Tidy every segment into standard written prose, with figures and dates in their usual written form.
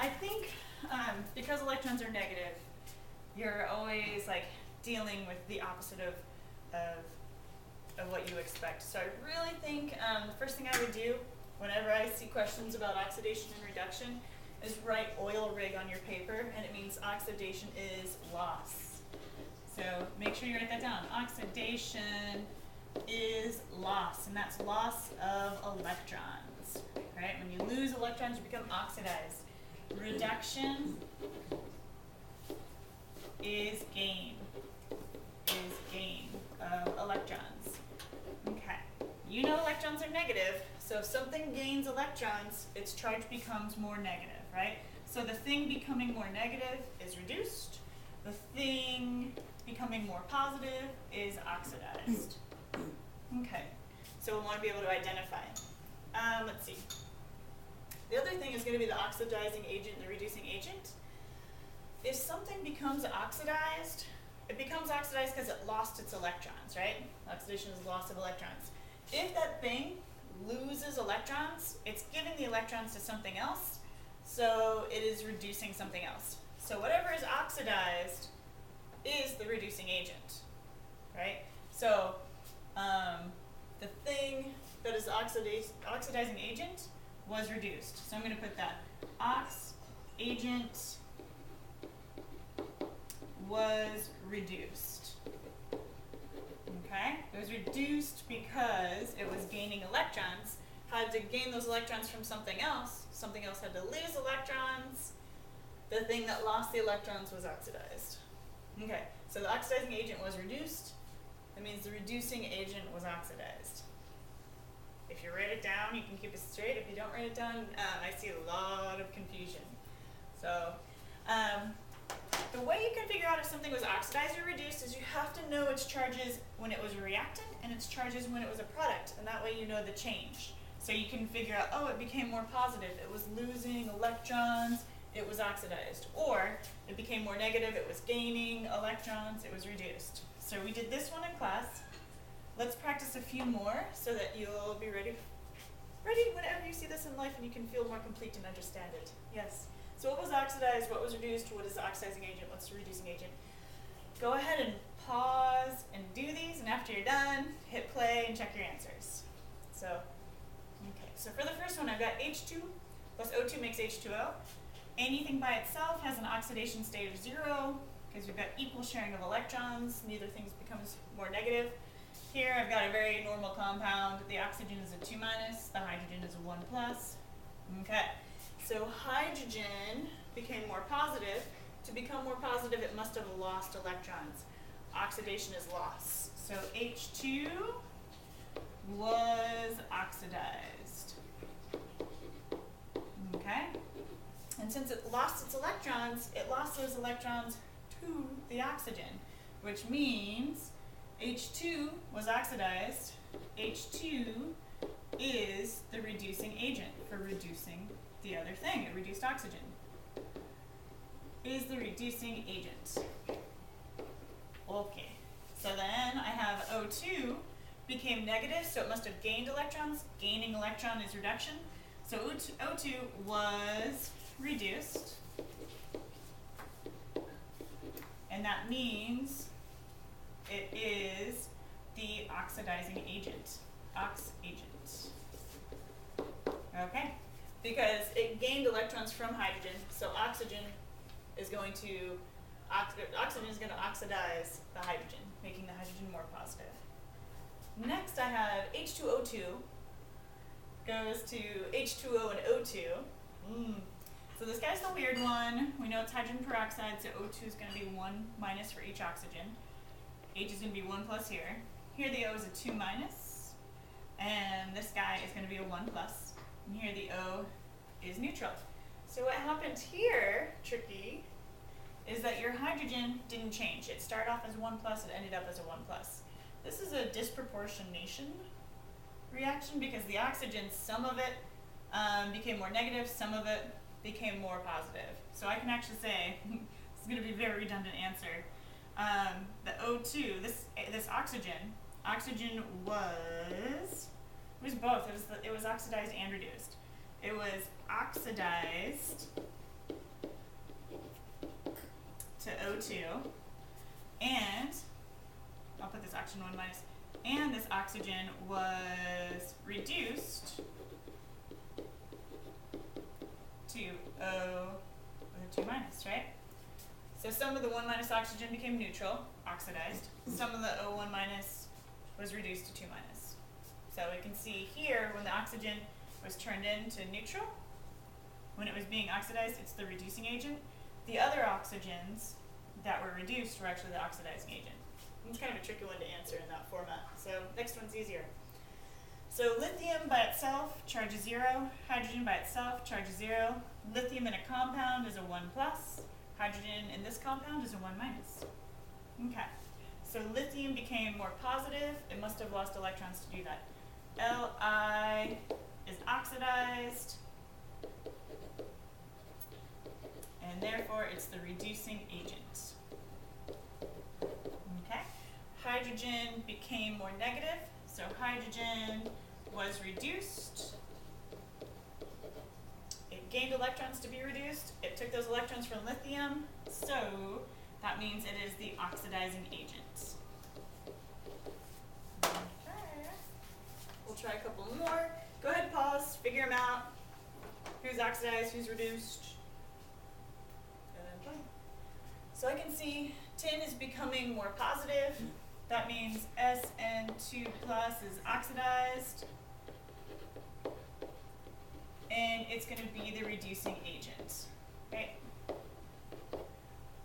I think because electrons are negative, you're always like dealing with the opposite of what you expect. So I really think the first thing I would do whenever I see questions about oxidation and reduction is write OiL RiG on your paper, and it means oxidation is loss. So make sure you write that down. Oxidation is loss, and that's loss of electrons, right? When you lose electrons, you become oxidized. Reduction is gain of electrons. Okay, you know electrons are negative, so if something gains electrons, its charge becomes more negative, right? So the thing becoming more negative is reduced. The thing becoming more positive is oxidized. Okay, so we want to be able to identify it. Let's see. The other thing is going to be the oxidizing agent and the reducing agent. If something becomes oxidized, it becomes oxidized because it lost its electrons, right? Oxidation is loss of electrons. If that thing loses electrons, it's giving the electrons to something else, so it is reducing something else. So whatever is oxidized is the reducing agent, right? So the thing that is oxidizing agent was reduced. So I'm going to put that ox agent was reduced. Okay? It was reduced because it was gaining electrons. Had to gain those electrons from something else. Something else had to lose electrons. The thing that lost the electrons was oxidized. Okay, so the oxidizing agent was reduced. That means the reducing agent was oxidized. If you write it down, you can keep it straight. If you don't write it down, I see a lot of confusion. So the way you can figure out if something was oxidized or reduced is you have to know its charges when it was a reactant and its charges when it was a product, and that way you know the change. So you can figure out, oh, it became more positive, it was losing electrons, it was oxidized. Or it became more negative, it was gaining electrons, it was reduced. So we did this one in class. Let's practice a few more so that you'll be ready whenever you see this in life and you can feel more complete and understand it. Yes. So what was oxidized, what was reduced, what is the oxidizing agent, what's the reducing agent? Go ahead and pause and do these, and after you're done, hit play and check your answers. So, okay, so for the first one, I've got H2 plus O2 makes H2O. Anything by itself has an oxidation state of 0 because we've got equal sharing of electrons. Neither thing becomes more negative. Here I've got a very normal compound. The oxygen is a 2-, the hydrogen is a 1+. Okay. So hydrogen became more positive. To become more positive, it must have lost electrons. Oxidation is loss. So H2 was oxidized. Okay? And since it lost its electrons, it lost those electrons to the oxygen, which means H2 was oxidized. H2 is the reducing agent for reducing the other thing. It reduced oxygen. Is the reducing agent. Okay, so then I have O2 became negative, so it must have gained electrons. Gaining electron is reduction. So O2 was reduced. And that means it is the oxidizing agent. Ox agent. Okay? Because it gained electrons from hydrogen, so oxygen is going to oxidize the hydrogen, making the hydrogen more positive. Next I have H2O2 goes to H2O and O2. So this guy's the weird one. We know it's hydrogen peroxide, so O2 is going to be 1- for each oxygen. H is going to be 1+ here. Here the O is a 2-, and this guy is going to be a 1+. And here the O is neutral. So what happened here, tricky, is that your hydrogen didn't change. It started off as 1+, it ended up as a 1+. This is a disproportionation reaction because the oxygen, some of it became more negative, some of it became more positive. So I can actually say, this is going to be a very redundant answer, the O2, this oxygen was both. It was oxidized and reduced. It was oxidized to O2, and I'll put this oxygen 1 minus, and this oxygen was reduced to O2 minus, right? So some of the 1 minus oxygen became neutral, oxidized. Some of the O1 minus was reduced to 2 minus. So we can see here when the oxygen was turned into neutral, when it was being oxidized, it's the reducing agent. The other oxygens that were reduced were actually the oxidizing agent. It's kind of a tricky one to answer in that format. So next one's easier. So lithium by itself, charge is 0. Hydrogen by itself, charge is 0. Lithium in a compound is a 1 plus. Hydrogen in this compound is a 1 minus. Okay, so lithium became more positive. It must have lost electrons to do that. Li is oxidized, and therefore it's the reducing agent. Okay, hydrogen became more negative, so hydrogen was reduced. It gained electrons to be reduced. It took those electrons from lithium, so that means it is the oxidizing agent. Okay. We'll try a couple more. Go ahead, pause, figure them out. Who's oxidized, who's reduced? And then play. So I can see tin is becoming more positive. That means SN2 plus is oxidized. And it's going to be the reducing agent, right?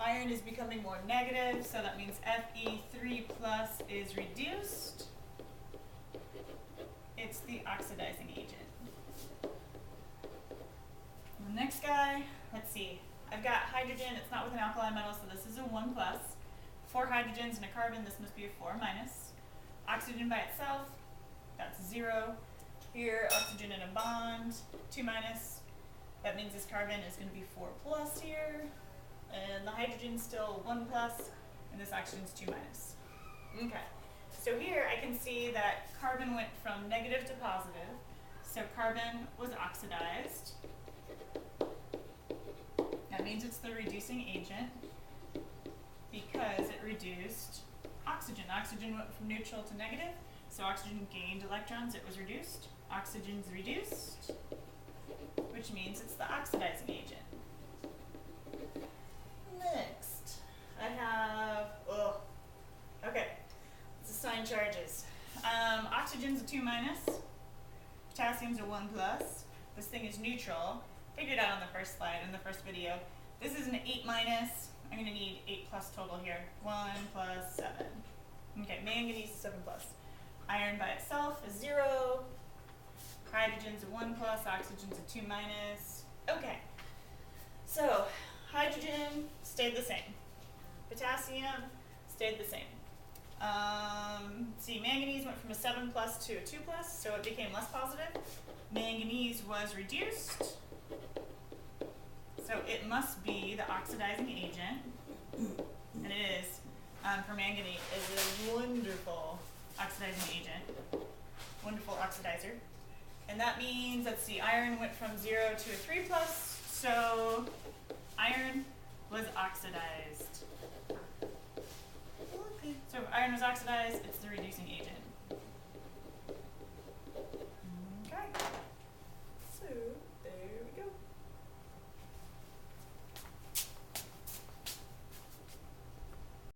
Iron is becoming more negative, so that means Fe3 plus is reduced. It's the oxidizing agent. The next guy, let's see. I've got hydrogen, it's not with an alkali metal, so this is a 1 plus. 4 hydrogens and a carbon, this must be a 4 minus. Oxygen by itself, that's 0. Here, oxygen in a bond, 2 minus. That means this carbon is going to be 4 plus here. And the hydrogen's still 1 plus, and this oxygen's 2 minus. Okay, so here I can see that carbon went from negative to positive. So carbon was oxidized. That means it's the reducing agent because it reduced oxygen. Oxygen went from neutral to negative, so oxygen gained electrons, it was reduced. Oxygen's reduced, which means it's the oxidizing agent. Next, I have, okay, let's assign charges. Oxygen's a 2 minus, potassium's a 1 plus, this thing is neutral. Figured out on the first slide, in the first video. This is an 8 minus, I'm gonna need 8 plus total here. 1 plus 7. Okay, manganese is 7 plus. Iron by itself is 0. Hydrogen's a 1 plus, oxygen's a 2 minus. Okay, so hydrogen stayed the same. Potassium stayed the same. See, manganese went from a 7 plus to a 2 plus, so it became less positive. Manganese was reduced, so it must be the oxidizing agent, and it is, for manganese, is a wonderful oxidizing agent, wonderful oxidizer. And that means, let's see, iron went from 0 to a 3 plus, so iron was oxidized. Okay. So if iron was oxidized, it's the reducing agent. Okay. So